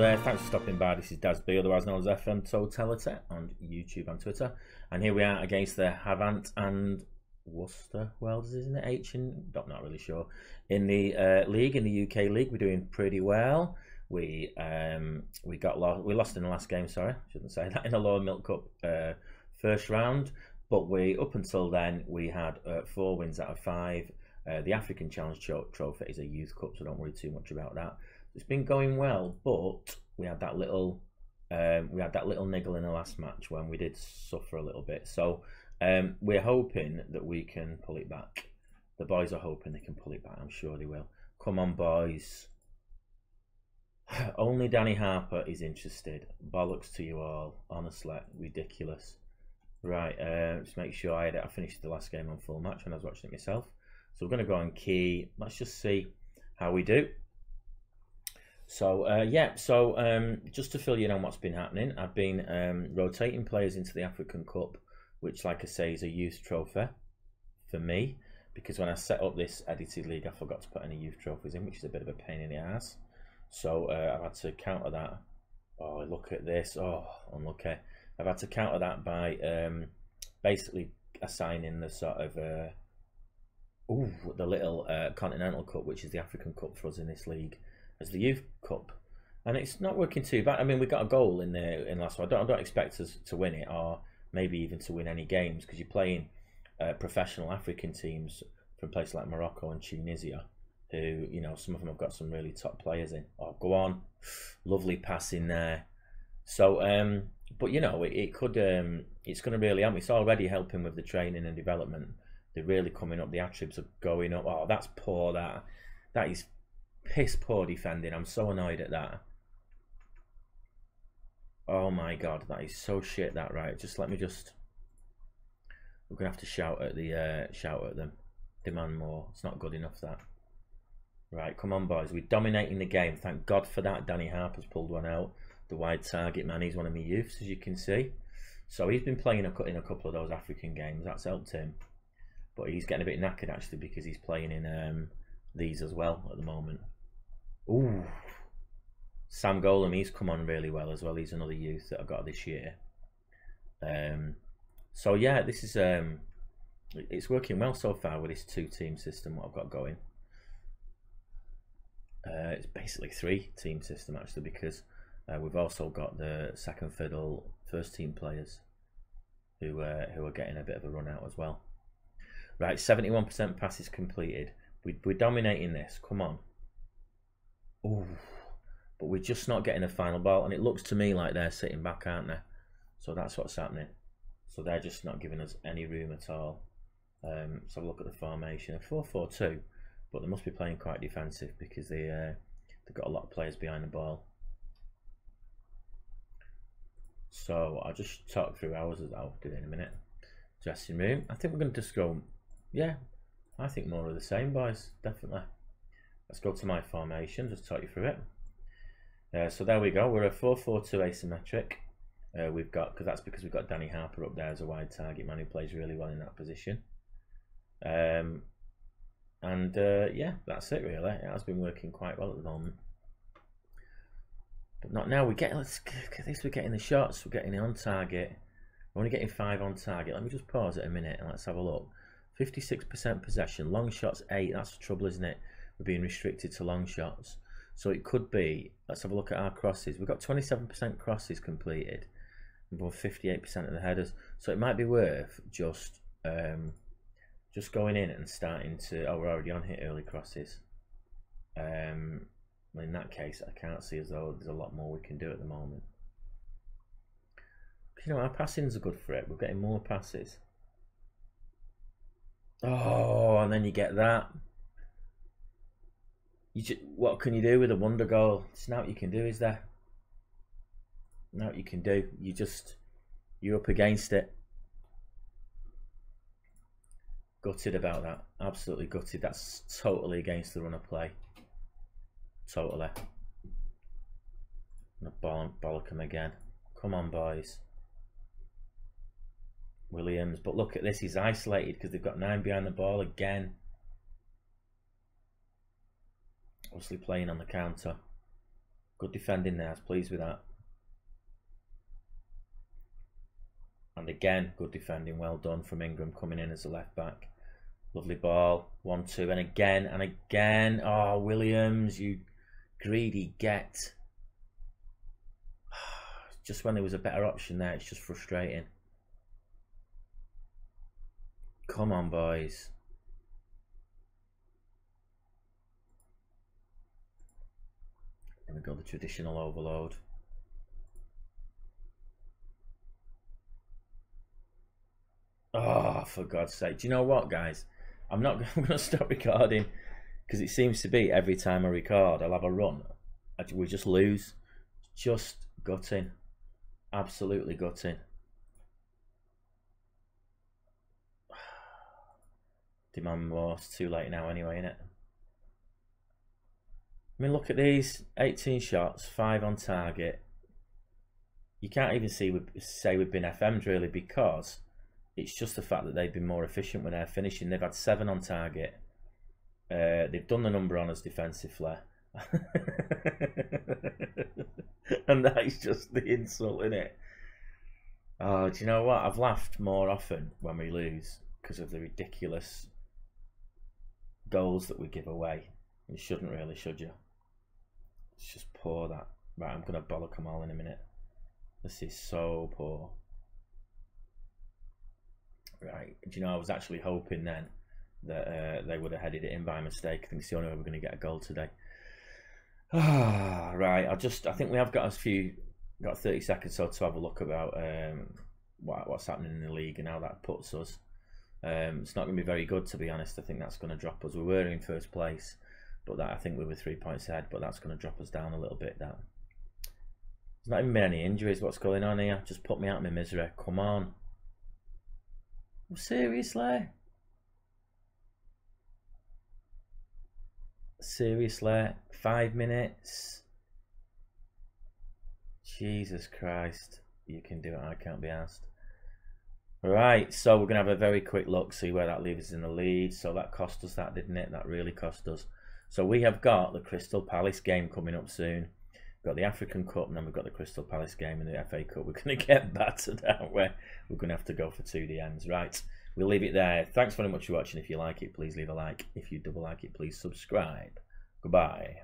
there, thanks for stopping by. This is Daz B, otherwise known as FM Totality on YouTube and Twitter. And here we are against the Havant and Worcester Welders, isn't it? Not really sure. In the league, in the UK league, we're doing pretty well. We lost in the last game, sorry, shouldn't say that, in the Lower Milk Cup first round. But up until then, we had 4 wins out of 5. The African Challenge Trophy is a youth cup, so don't worry too much about that. It's been going well, but we had that little niggle in the last match when we did suffer a little bit. So we're hoping that we can pull it back. The boys are hoping they can pull it back. I'm sure they will. Come on, boys. Only Danny Harper is interested. Bollocks to you all. Honestly, ridiculous. Right, just make sure I finished the last game on full match when I was watching it myself. So we're going to go on key. Let's just see how we do. So just to fill you in on what's been happening, I've been rotating players into the African Cup, which, like I say, is a youth trophy for me, because when I set up this edited league, I forgot to put any youth trophies in, which is a bit of a pain in the ass. So I've had to counter that. Oh, look at this. Oh, unlucky. I've had to counter that by basically assigning the sort of the little Continental Cup, which is the African Cup for us in this league, as the Youth Cup, and it's not working too bad. I mean, we got a goal in last one. I don't expect us to win it, or maybe even to win any games, because you're playing professional African teams from places like Morocco and Tunisia, who, you know, some of them have got some really top players in. Oh, go on, lovely pass in there. So, but you know, it's going to really help. It's already helping with the training and development. They're really coming up. The attributes are going up. Oh, that's poor. That is piss poor defending. I'm so annoyed at that. Oh my god, that is so shit. That, right? Just let me just. We're gonna have to shout at them. Demand more. It's not good enough, that. Right, come on, boys. We're dominating the game. Thank God for that. Danny Harper's pulled one out. The wide target man. He's one of my youths, as you can see. So he's been playing in a couple of those African games. That's helped him. But he's getting a bit knackered, actually, because he's playing in these as well at the moment. Ooh, Sam Golem, he's come on really well as well. He's another youth that I got this year. So yeah, this is it's working well so far with this 2-team system what I've got going. It's basically 3-team system, actually, because we've also got the second fiddle first team players who are getting a bit of a run out as well. Right, 71% passes completed. We're dominating this. Come on. Ooh, but we're just not getting a final ball, and it looks to me like they're sitting back, aren't they? So that's what's happening. So they're just not giving us any room at all. Let's have a look at the formation. A 4-4-2, but they must be playing quite defensive, because they've got a lot of players behind the ball. So I'll just talk through ours as I'll do it in a minute. Dressing room. I think we're going to just go. Yeah, I think more of the same, boys. Definitely. Let's go to my formation, just talk you through it. So there we go. We're a 4-4-2 asymmetric. That's because we've got Danny Harper up there as a wide target man who plays really well in that position. Yeah, that's it really. It has been working quite well at the moment. But not now. Look at this. We're getting the shots. We're getting it on target. We're only getting 5 on target. Let me just pause it a minute and let's have a look. 56% possession. Long shots 8. That's the trouble, isn't it? We're being restricted to long shots. So it could be, let's have a look at our crosses. We've got 27% crosses completed, above 58% of the headers. So it might be worth just going in and starting to. Oh, we're already on hit early crosses. In that case, I can't see as though there's a lot more we can do at the moment. You know, our passings are good for it. We're getting more passes. Oh, and then you get that. What can you do with a wonder goal? It's not what you can do, is there? Not what you can do. You're up against it. Gutted about that. Absolutely gutted. That's totally against the run of play. Totally. I'm gonna bollock him again. Come on, boys. Williams. But look at this. He's isolated because they've got 9 behind the ball again. Obviously playing on the counter. Good defending there. I was pleased with that. And again, good defending. Well done from Ingram coming in as a left back. Lovely ball. 1-2. And again and again. Oh, Williams, you greedy get. Just when there was a better option there, it's just frustrating. Come on, boys. Here we go, the traditional overload. Oh, for God's sake. Do you know what, guys? I'm going to stop recording because it seems to be every time I record, I'll have a run. We just lose. Just gutting. Absolutely gutting. Demand more. It's too late now anyway, innit? I mean, look at these. 18 shots, 5 on target. You can't even say we've been FM'd really, because it's just the fact that they've been more efficient when they're finishing. They've had 7 on target. They've done the number on us defensively. And that is just the insult, isn't it? Oh, do you know what? I've laughed more often when we lose because of the ridiculous goals that we give away. You shouldn't really, should you? It's just poor, that. Right, I'm going to bollock them all in a minute. This is so poor. Right, do you know, I was actually hoping then that they would have headed it in by mistake. I think it's the only way we're going to get a goal today. Right, I think we have got 30 seconds or so to have a look about what's happening in the league and how that puts us. It's not going to be very good, to be honest. I think that's going to drop us. We were in first place, but I think we were 3 points ahead, but that's going to drop us down a little bit. That there's not even been any injuries. What's going on here? Just put me out of my misery. Come on. Seriously? Seriously? 5 minutes? Jesus Christ. You can do it, I can't be asked. Right, so we're going to have a very quick look, see where that leaves us in the lead. So that cost us that, didn't it? That really cost us. So we have got the Crystal Palace game coming up soon. We've got the African Cup, and then we've got the Crystal Palace game and the FA Cup. We're going to get battered, aren't we? We're going to have to go for 2 DMs. Right, we'll leave it there. Thanks very much for watching. If you like it, please leave a like. If you double like it, please subscribe. Goodbye.